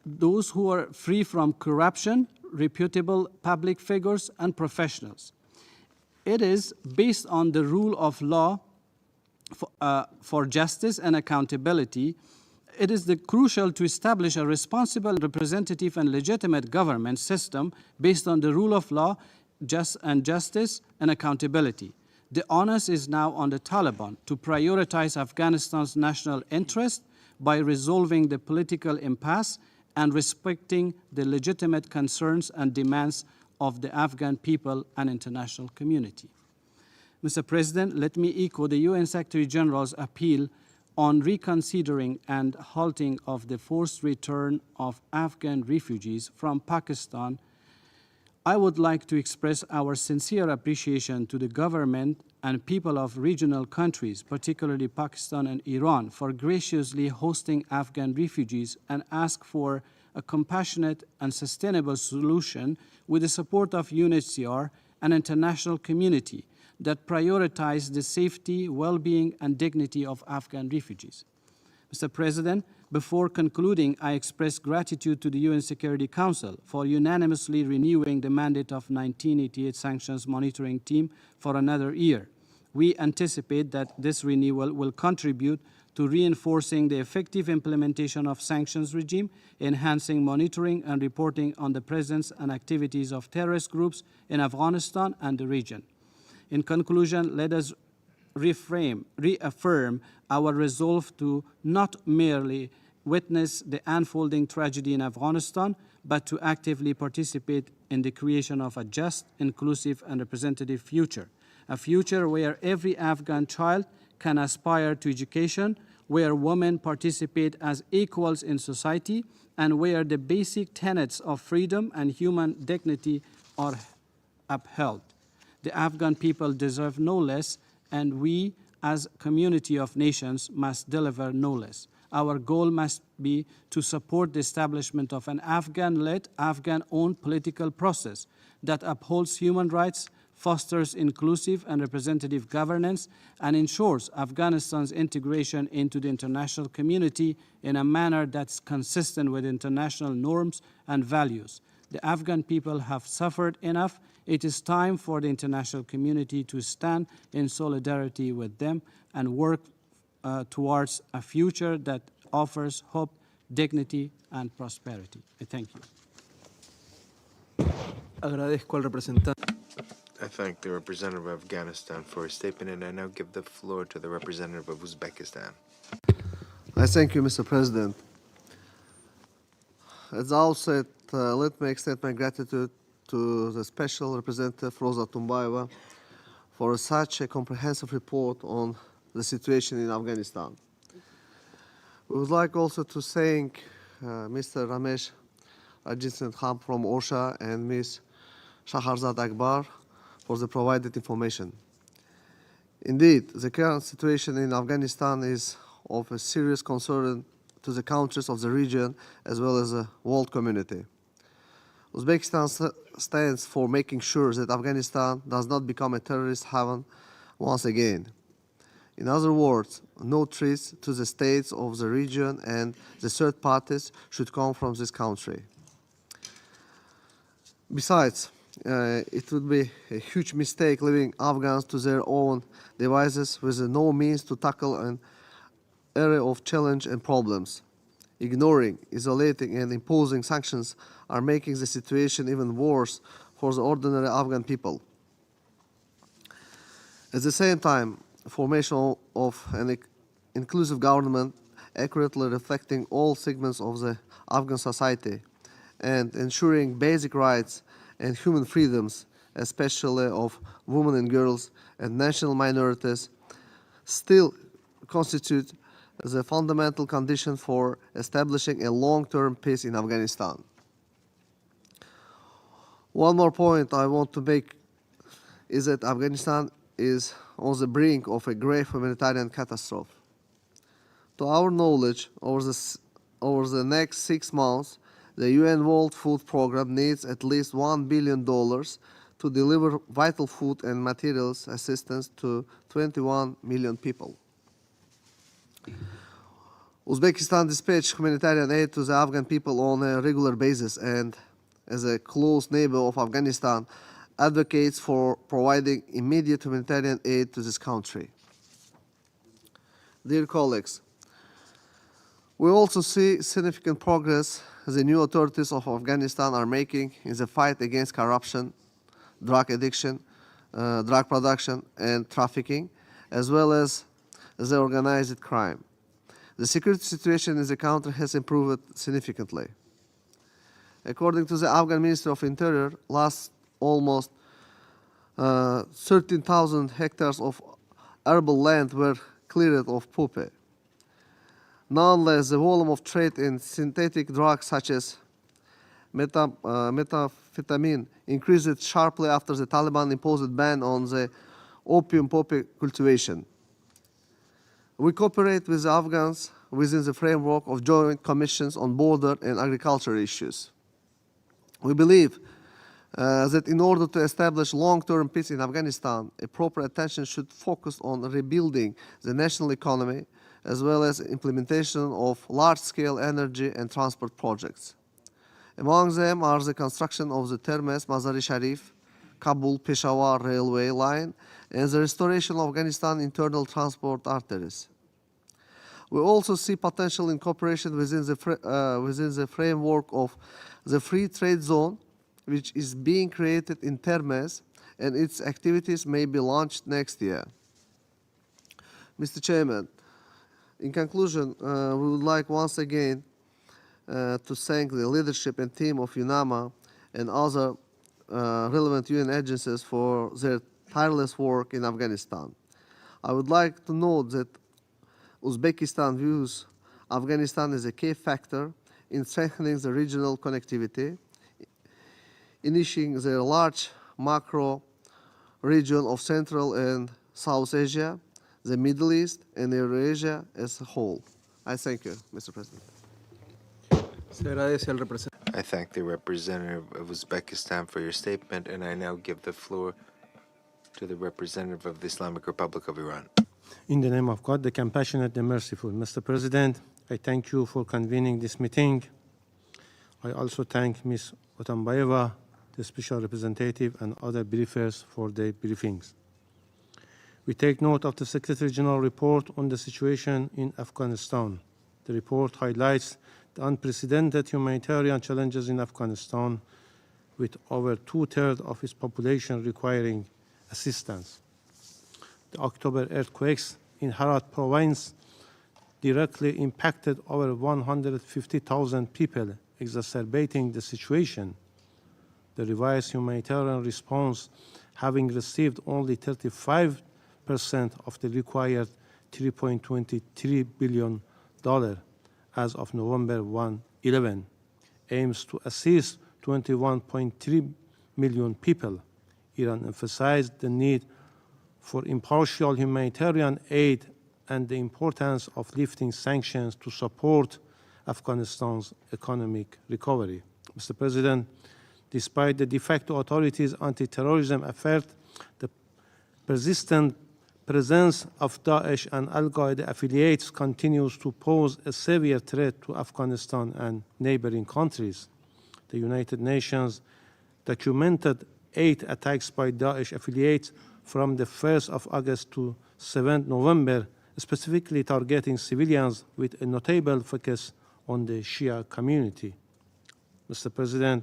Those who are free from corruption, reputable public figures, and professionals. It is based on the rule of law for justice and accountability. It is crucial to establish a responsible, representative, and legitimate government system based on the rule of law, justice, and accountability. The onus is now on the Taliban to prioritize Afghanistan's national interest by resolving the political impasse and respecting the legitimate concerns and demands of the Afghan people and international community. Mr. President, let me echo the UN Secretary General's appeal on reconsidering and halting of the forced return of Afghan refugees from Pakistan. I would like to express our sincere appreciation to the government and people of regional countries, particularly Pakistan and Iran, for graciously hosting Afghan refugees and ask for a compassionate and sustainable solution with the support of UNHCR and international community that prioritize the safety, well-being, and dignity of Afghan refugees. Mr. President, before concluding, I express gratitude to the UN Security Council for unanimously renewing the mandate of 1988 Sanctions Monitoring Team for another year. We anticipate that this renewal will contribute to reinforcing the effective implementation of sanctions regime, enhancing monitoring and reporting on the presence and activities of terrorist groups in Afghanistan and the region. In conclusion, let us reaffirm our resolve to not merely witness the unfolding tragedy in Afghanistan, but to actively participate in the creation of a just, inclusive, and representative future. A future where every Afghan child can aspire to education, where women participate as equals in society, and where the basic tenets of freedom and human dignity are upheld. The Afghan people deserve no less, and we, as a community of nations, must deliver no less. Our goal must be to support the establishment of an Afghan-led, Afghan-owned political process that upholds human rights, fosters inclusive and representative governance, and ensures Afghanistan's integration into the international community in a manner that's consistent with international norms and values. The Afghan people have suffered enough. It is time for the international community to stand in solidarity with them and work towards a future that offers hope, dignity, and prosperity. I thank you. Agradezco al representante. I thank the representative of Afghanistan for his statement, and I now give the floor to the representative of Uzbekistan. I thank you, Mr. President. At the outset, let me extend my gratitude to the Special Representative Rosa Tumbayeva for such a comprehensive report on the situation in Afghanistan. We would like also to thank Mr. Ramesh Rajasingam from OSHA and Ms. Shahrazad Akbar for the provided information. Indeed, the current situation in Afghanistan is of a serious concern to the countries of the region as well as the world community. Uzbekistan stands for making sure that Afghanistan does not become a terrorist haven once again. In other words, no threats to the states of the region and the third parties should come from this country. Besides, it would be a huge mistake leaving Afghans to their own devices with no means to tackle an area of challenge and problems. Ignoring, isolating, and imposing sanctions are making the situation even worse for the ordinary Afghan people. At the same time, formation of an inclusive government accurately reflecting all segments of the Afghan society and ensuring basic rights and human freedoms, especially of women and girls and national minorities, still constitute the fundamental condition for establishing a long-term peace in Afghanistan. One more point I want to make is that Afghanistan is on the brink of a grave humanitarian catastrophe. To our knowledge, over the next 6 months, the UN World Food Programme needs at least $1 billion to deliver vital food and materials assistance to 21 million people. Uzbekistan dispatches humanitarian aid to the Afghan people on a regular basis and, as a close neighbor of Afghanistan, advocates for providing immediate humanitarian aid to this country. Dear colleagues, we also see significant progress the new authorities of Afghanistan are making in the fight against corruption, drug addiction, drug production and trafficking, as well as the organized crime. The security situation in the country has improved significantly. According to the Afghan Ministry of Interior, last almost 13,000 hectares of arable land were cleared of poppy. Nonetheless, the volume of trade in synthetic drugs such as methamphetamine increased sharply after the Taliban imposed a ban on the opium poppy cultivation. We cooperate with the Afghans within the framework of joint commissions on border and agriculture issues. We believe that in order to establish long-term peace in Afghanistan, a proper attention should focus on rebuilding the national economy as well as implementation of large-scale energy and transport projects. Among them are the construction of the Termez-Mazar-i-Sharif, Kabul-Peshawar railway line and the restoration of Afghanistan internal transport arteries. We also see potential in cooperation within the framework of the free trade zone, which is being created in Termez, and its activities may be launched next year. Mr. Chairman, in conclusion, we would like once again to thank the leadership and team of UNAMA and other relevant UN agencies for their tireless work in Afghanistan. I would like to note that Uzbekistan views Afghanistan as a key factor in strengthening the regional connectivity, initiating the large macro region of Central and South Asia, the Middle East, and Eurasia as a whole. I thank you, Mr. President. I thank the representative of Uzbekistan for your statement, and I now give the floor to the representative of the Islamic Republic of Iran. In the name of God, the compassionate, the merciful. Mr. President, I thank you for convening this meeting. I also thank Ms. Otunbayeva, the Special Representative, and other briefers for their briefings. We take note of the Secretary General report on the situation in Afghanistan. The report highlights the unprecedented humanitarian challenges in Afghanistan, with over 2/3 of its population requiring assistance. The October earthquakes in Herat province directly impacted over 150,000 people, exacerbating the situation. The revised humanitarian response, having received only 35% of the required $3.23 billion as of November 11, aims to assist 21.3 million people. Iran emphasized the need for impartial humanitarian aid and the importance of lifting sanctions to support Afghanistan's economic recovery. Mr. President, despite the de facto authorities' anti-terrorism effort, the persistent presence of Daesh and Al-Qaeda affiliates continues to pose a severe threat to Afghanistan and neighboring countries. The United Nations documented 8 attacks by Daesh affiliates from the 1st of August to 7th November, specifically targeting civilians with a notable focus on the Shia community. Mr. President,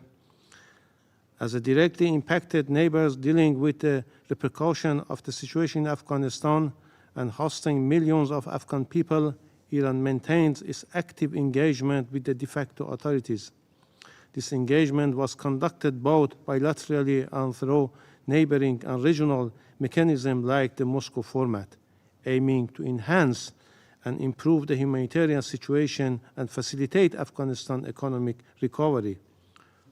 as a directly impacted neighbors dealing with the repercussion of the situation in Afghanistan and hosting millions of Afghan people, Iran maintains its active engagement with the de facto authorities. This engagement was conducted both bilaterally and through neighboring and regional mechanisms like the Moscow format, aiming to enhance and improve the humanitarian situation and facilitate Afghanistan economic recovery.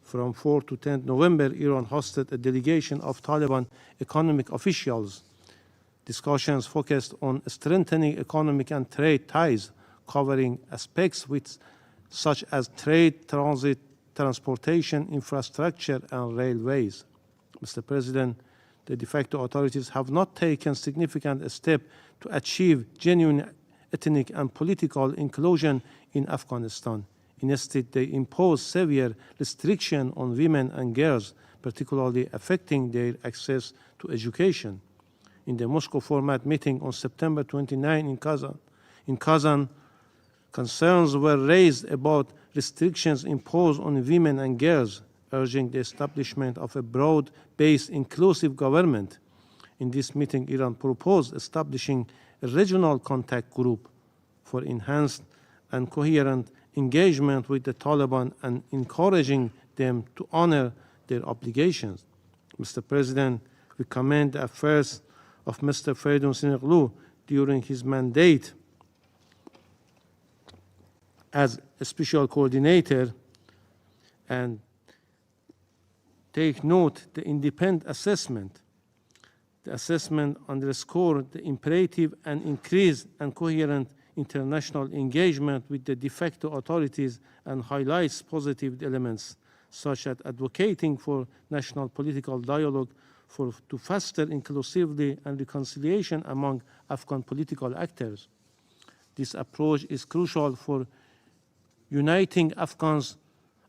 From 4 to 10 November, Iran hosted a delegation of Taliban economic officials. Discussions focused on strengthening economic and trade ties, covering aspects such as trade, transit, transportation, infrastructure, and railways. Mr. President, the de facto authorities have not taken significant steps to achieve genuine ethnic and political inclusion in Afghanistan. Instead, they impose severe restrictions on women and girls, particularly affecting their access to education. In the Moscow format meeting on September 29 in Kazan, concerns were raised about restrictions imposed on women and girls, urging the establishment of a broad-based inclusive government. In this meeting, Iran proposed establishing a regional contact group for enhanced and coherent engagement with the Taliban and encouraging them to honor their obligations. Mr. President, we commend the efforts of Mr. Feridun Sinoglu during his mandate as a special coordinator and take note the independent assessment. The assessment underscored the imperative and increased and coherent international engagement with the de facto authorities and highlights positive elements such as advocating for national political dialogue to foster inclusivity and reconciliation among Afghan political actors. This approach is crucial for uniting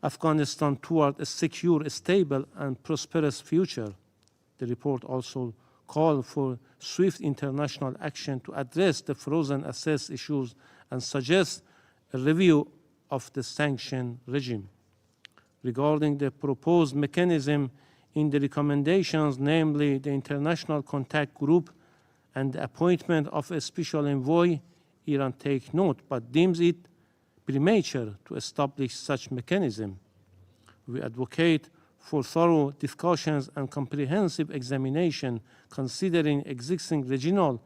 Afghanistan toward a secure, stable, and prosperous future. The report also called for swift international action to address the frozen assets issues and suggest a review of the sanction regime. Regarding the proposed mechanism in the recommendations, namely the International Contact Group and the appointment of a special envoy, Iran takes note but deems it premature to establish such mechanism. We advocate for thorough discussions and comprehensive examination considering existing regional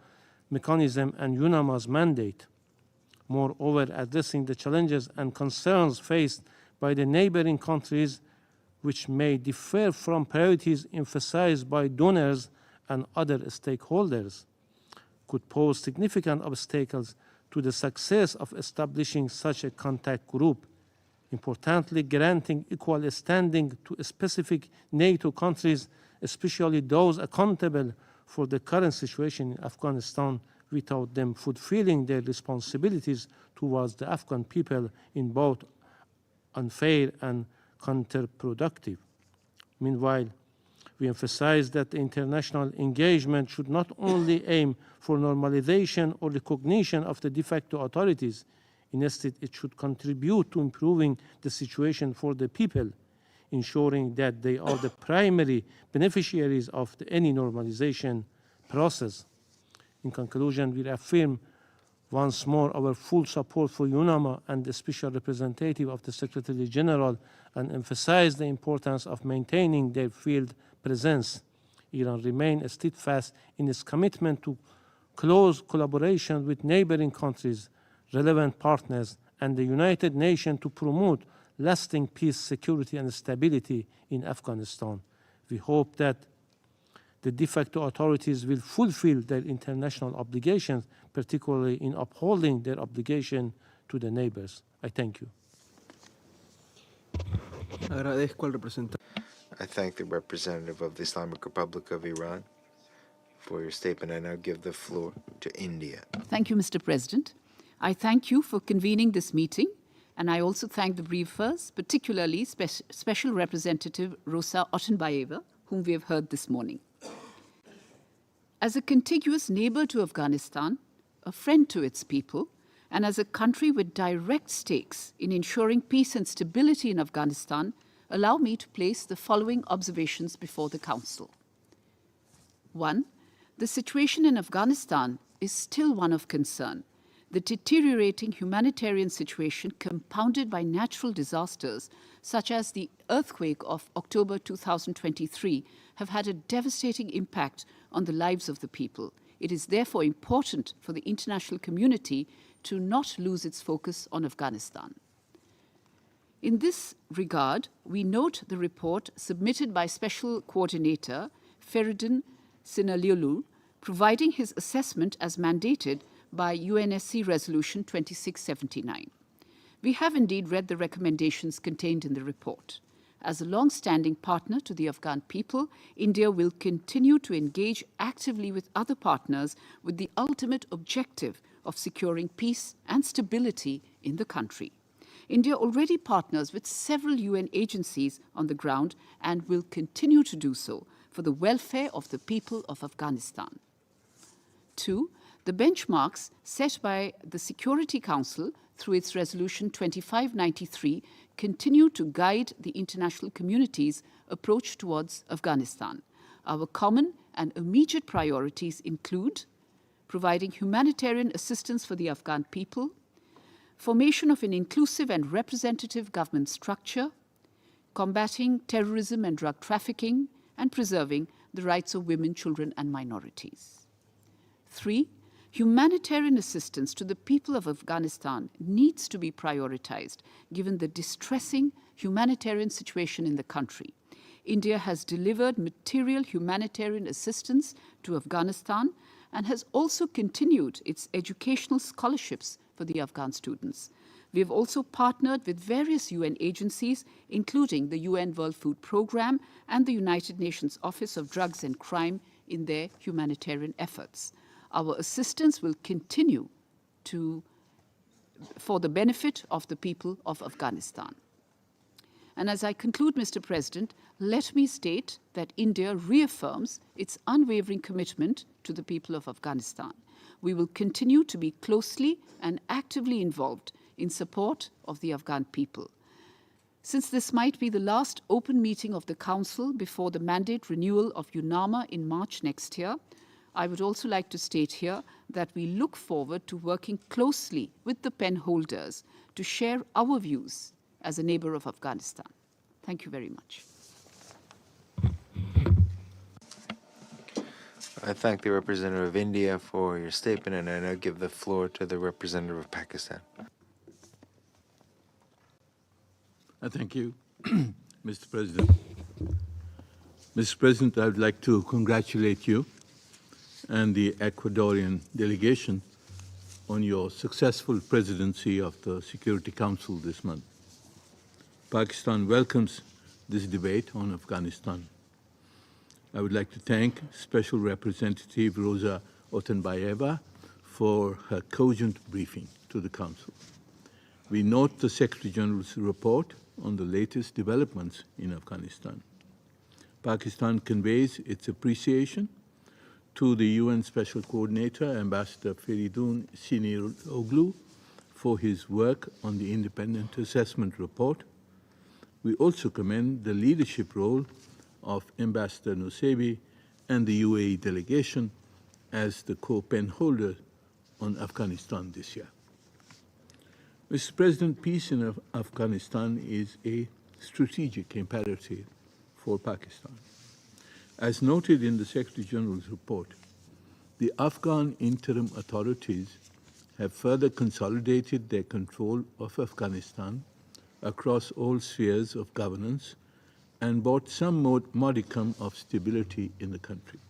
mechanism and UNAMA's mandate. Moreover, addressing the challenges and concerns faced by the neighboring countries which may differ from priorities emphasized by donors and other stakeholders could pose significant obstacles to the success of establishing such a contact group. Importantly, granting equal standing to specific NATO countries, especially those accountable for the current situation in Afghanistan, without them fulfilling their responsibilities towards the Afghan people, in both unfair and counterproductive. Meanwhile, we emphasize that the international engagement should not only aim for normalization or recognition of the de facto authorities. Instead, it should contribute to improving the situation for the people, ensuring that they are the primary beneficiaries of any normalization process. In conclusion, we affirm once more our full support for UNAMA and the Special Representative of the Secretary General and emphasize the importance of maintaining their field presence. Iran remains steadfast in its commitment to close collaboration with neighboring countries, relevant partners, and the United Nations to promote lasting peace, security, and stability in Afghanistan. We hope that the de facto authorities will fulfill their international obligations, particularly in upholding their obligation to the neighbors. I thank you. Agradezco al representante. I thank the representative of the Islamic Republic of Iran for your statement. I now give the floor to India. Thank you, Mr. President. I thank you for convening this meeting And I also thank the briefers, particularly Special Representative Rosa Ottenbayeva, whom we have heard this morning. As a contiguous neighbor to Afghanistan, a friend to its people, and as a country with direct stakes in ensuring peace and stability in Afghanistan, allow me to place the following observations before the Council. 1. The situation in Afghanistan is still one of concern. The deteriorating humanitarian situation compounded by natural disasters, such as the earthquake of October 2023, have had a devastating impact on the lives of the people. It is therefore important for the international community to not lose its focus on Afghanistan. In this regard, we note the report submitted by Special Coordinator Feridun Sinaliolu, providing his assessment as mandated by UNSC Resolution 2679. We have indeed read the recommendations contained in the report. As a long-standing partner to the Afghan people, India will continue to engage actively with other partners with the ultimate objective of securing peace and stability in the country. India already partners with several UN agencies on the ground and will continue to do so for the welfare of the people of Afghanistan. 2. The benchmarks set by the Security Council through its Resolution 2593 continue to guide the international community's approach towards Afghanistan. Our common and immediate priorities include providing humanitarian assistance for the Afghan people, formation of an inclusive and representative government structure, combating terrorism and drug trafficking, and preserving the rights of women, children, and minorities. 3. Humanitarian assistance to the people of Afghanistan needs to be prioritized given the distressing humanitarian situation in the country. India has delivered material humanitarian assistance to Afghanistan and has also continued its educational scholarships for the Afghan students. We have also partnered with various UN agencies, including the UN World Food Programme and the United Nations Office of Drugs and Crime, in their humanitarian efforts. Our assistance will continue for the benefit of the people of Afghanistan. And as I conclude, Mr. President, let me state that India reaffirms its unwavering commitment to the people of Afghanistan. We will continue to be closely and actively involved in support of the Afghan people. Since this might be the last open meeting of the Council before the mandate renewal of UNAMA in March next year, I would also like to state here that we look forward to working closely with the pen holders to share our views as a neighbor of Afghanistan. Thank you very much. I thank the representative of India for your statement, and I now give the floor to the representative of Pakistan. Thank you, Mr. President. Mr. President, I would like to congratulate you and the Ecuadorian delegation on your successful presidency of the Security Council this month. Pakistan welcomes this debate on Afghanistan. I would like to thank Special Representative Rosa Ottenbayeva for her cogent briefing to the Council. We note the Secretary General's report on the latest developments in Afghanistan. Pakistan conveys its appreciation to the UN Special Coordinator, Ambassador Feridun Sinaliolu, for his work on the independent assessment report. We also commend the leadership role of Ambassador Nusebi and the UAE delegation as the co-pen holder on Afghanistan this year. Mr. President, peace in Afghanistan is a strategic imperative for Pakistan. As noted in the Secretary General's report, the Afghan interim authorities have further consolidated their control of Afghanistan across all spheres of governance and brought some modicum of stability in the country.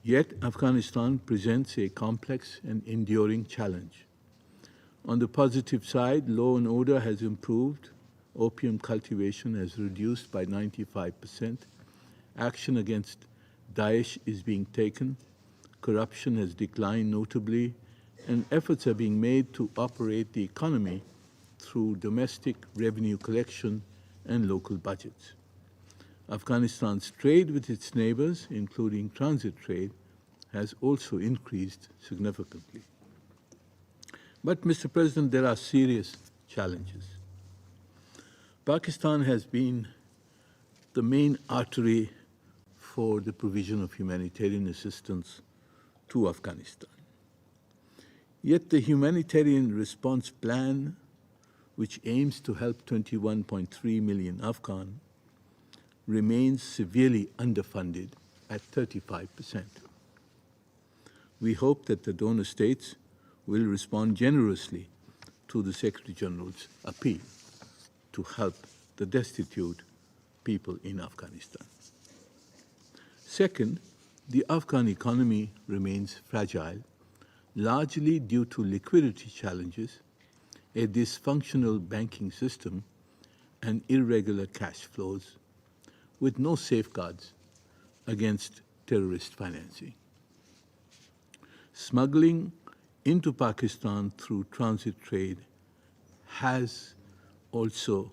Yet, Afghanistan presents a complex and enduring challenge. On the positive side, law and order has improved, opium cultivation has reduced by 95%, action against Daesh is being taken, corruption has declined notably, and efforts are being made to operate the economy through domestic revenue collection and local budgets. Afghanistan's trade with its neighbors, including transit trade, has also increased significantly. But, Mr. President, there are serious challenges. Pakistan has been the main artery for the provision of humanitarian assistance to Afghanistan. Yet the humanitarian response plan, which aims to help 21.3 million Afghan, remains severely underfunded at 35%. We hope that the donor states will respond generously to the Secretary General's appeal to help the destitute people in Afghanistan. Second, the Afghan economy remains fragile, largely due to liquidity challenges, a dysfunctional banking system, and irregular cash flows, with no safeguards against terrorist financing. Smuggling into Pakistan through transit trade has also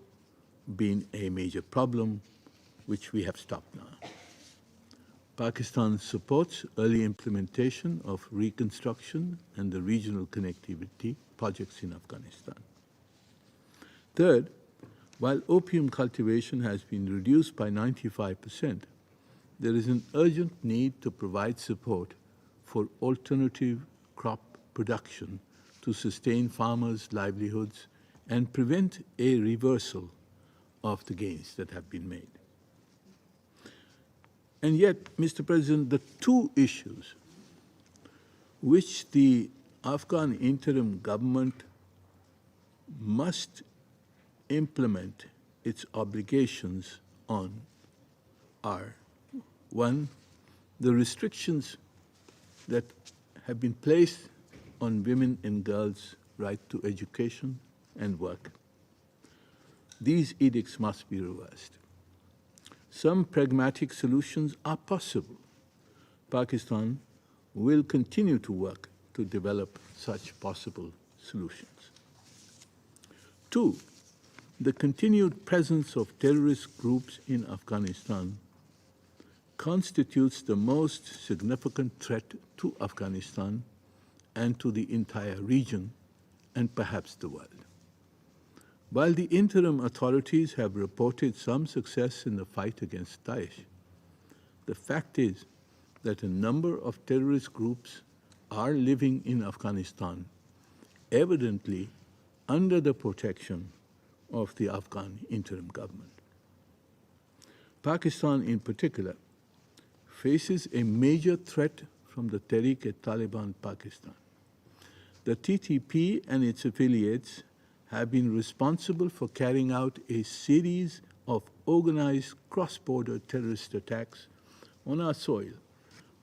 been a major problem, which we have stopped now. Pakistan supports early implementation of reconstruction and the regional connectivity projects in Afghanistan. Third, while opium cultivation has been reduced by 95%, there is an urgent need to provide support for alternative crop production to sustain farmers' livelihoods and prevent a reversal of the gains that have been made. And yet, Mr. President, the two issues which the Afghan interim government must implement its obligations on are, one, the restrictions that have been placed on women and girls' right to education and work. These edicts must be reversed. Some pragmatic solutions are possible. Pakistan will continue to work to develop such possible solutions. Two, the continued presence of terrorist groups in Afghanistan constitutes the most significant threat to Afghanistan and to the entire region and perhaps the world. While the interim authorities have reported some success in the fight against Daesh, the fact is that a number of terrorist groups are living in Afghanistan, evidently under the protection of the Afghan interim government. Pakistan, in particular, faces a major threat from the Tehreek-e-Taliban Pakistan. The TTP and its affiliates have been responsible for carrying out a series of organized cross-border terrorist attacks on our soil,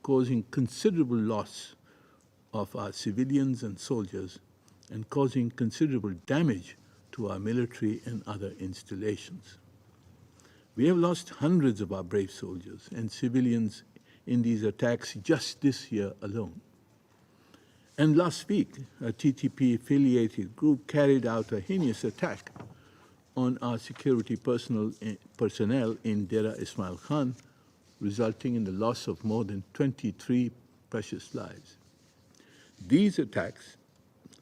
causing considerable loss of our civilians and soldiers and causing considerable damage to our military and other installations. We have lost hundreds of our brave soldiers and civilians in these attacks just this year alone. And last week, a TTP-affiliated group carried out a heinous attack on our security personnel in Dera Ismail Khan, resulting in the loss of more than 23 precious lives. These attacks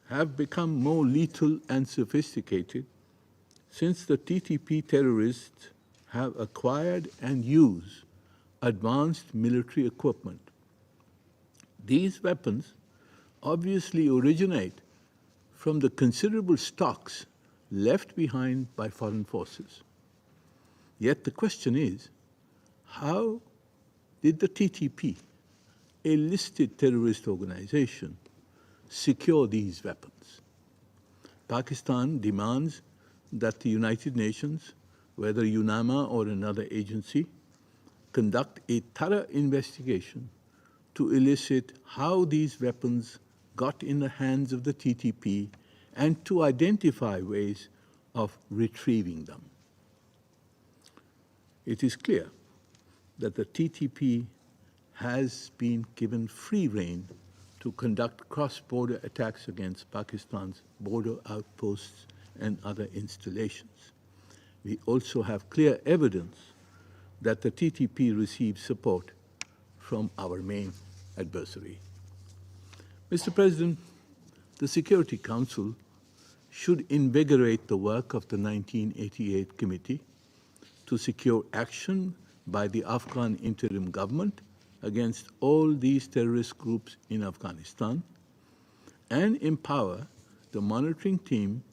have become more lethal and sophisticated since the TTP terrorists have acquired and use advanced military equipment. These weapons obviously originate from the considerable stocks left behind by foreign forces. Yet the question is, how did the TTP, a listed terrorist organization, secure these weapons? Pakistan demands that the United Nations, whether UNAMA or another agency, conduct a thorough investigation to elicit how these weapons got in the hands of the TTP and to identify ways of retrieving them. It is clear that the TTP has been given free rein to conduct cross-border attacks against Pakistan's border outposts and other installations. We also have clear evidence that the TTP receives support from our main adversary. Mr. President, the Security Council should invigorate the work of the 1988 Committee to secure action by the Afghan interim government against all these terrorist groups in Afghanistan and empower the monitoring team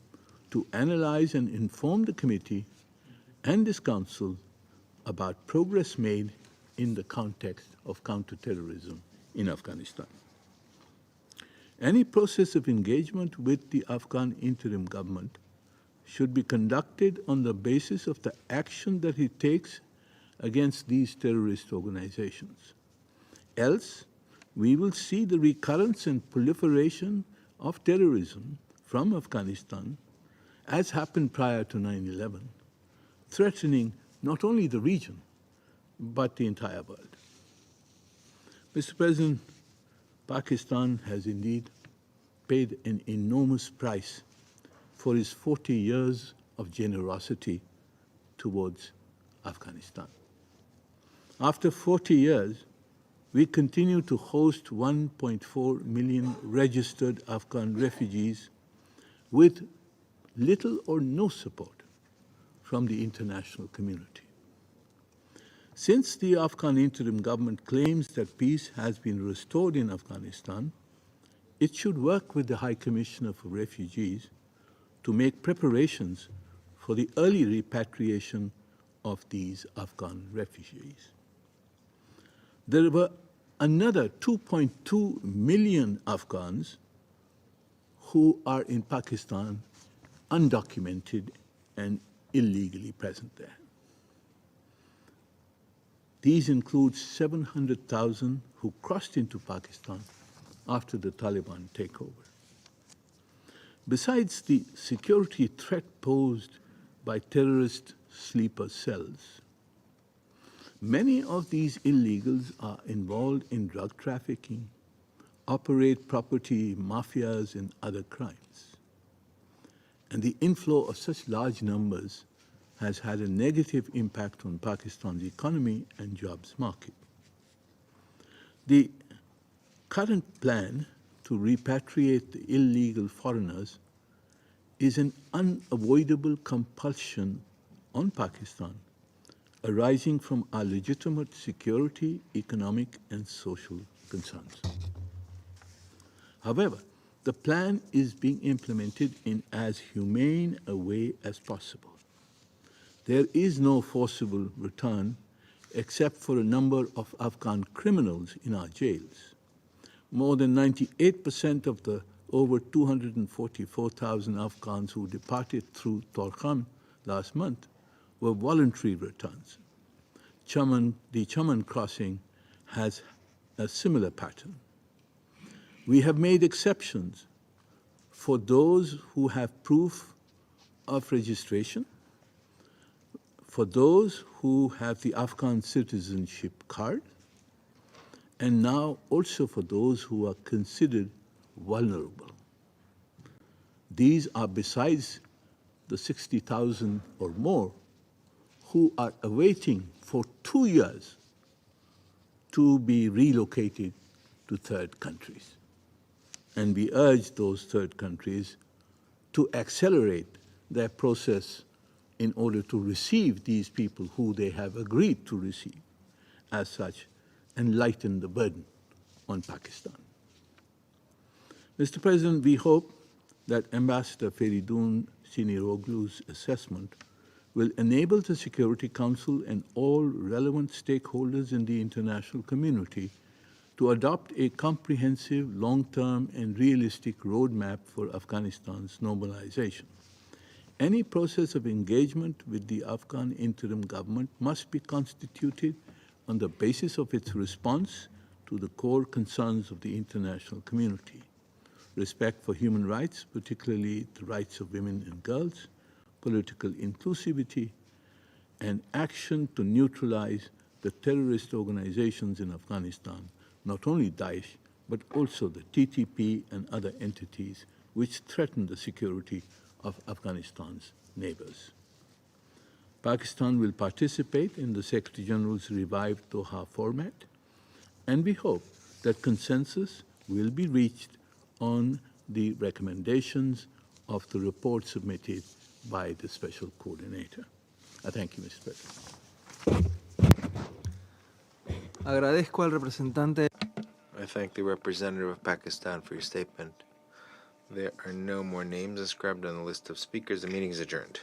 to analyze and inform the committee and this council about progress made in the context of counterterrorism in Afghanistan. Any process of engagement with the Afghan interim government should be conducted on the basis of the action that it takes against these terrorist organizations. Else, we will see the recurrence and proliferation of terrorism from Afghanistan, as happened prior to 9/11, threatening not only the region, but the entire world. Mr. President, Pakistan has indeed paid an enormous price for its 40 years of generosity towards Afghanistan. After 40 years, we continue to host 1.4 million registered Afghan refugees with little or no support from the international community. Since the Afghan interim government claims that peace has been restored in Afghanistan, it should work with the High Commissioner for Refugees to make preparations for the early repatriation of these Afghan refugees. There were another 2.2 million Afghans who are in Pakistan undocumented and illegally present there. These include 700,000 who crossed into Pakistan after the Taliban takeover. Besides the security threat posed by terrorist sleeper cells, many of these illegals are involved in drug trafficking, operate property mafias and other crimes. And the inflow of such large numbers has had a negative impact on Pakistan's economy and jobs market. The current plan to repatriate the illegal foreigners is an unavoidable compulsion on Pakistan, arising from our legitimate security, economic, and social concerns. However, the plan is being implemented in as humane a way as possible. There is no forcible return except for a number of Afghan criminals in our jails. More than 98% of the over 244,000 Afghans who departed through Torkham last month were voluntary returns. The Chaman crossing has a similar pattern. We have made exceptions for those who have proof of registration, for those who have the Afghan citizenship card, and now also for those who are considered vulnerable. These are besides the 60,000 or more who are awaiting for 2 years to be relocated to third countries. And we urge those third countries to accelerate their process in order to receive these people who they have agreed to receive as such and lighten the burden on Pakistan. Mr. President, we hope that Ambassador Feridun Siniroglu's assessment will enable the Security Council and all relevant stakeholders in the international community to adopt a comprehensive, long-term and realistic roadmap for Afghanistan's normalization. Any process of engagement with the Afghan interim government must be constituted on the basis of its response to the core concerns of the international community: respect for human rights, particularly the rights of women and girls, political inclusivity, and action to neutralize the terrorist organizations in Afghanistan, not only Daesh, but also the TTP and other entities which threaten the security of Afghanistan's neighbors. Pakistan will participate in the Secretary General's revived Doha format, and we hope that consensus will be reached on the recommendations of the report submitted by the Special Coordinator. I thank you, Mr. President. Agradezco al representante. I thank the representative of Pakistan for your statement. There are no more names inscribed on the list of speakers. The meeting is adjourned.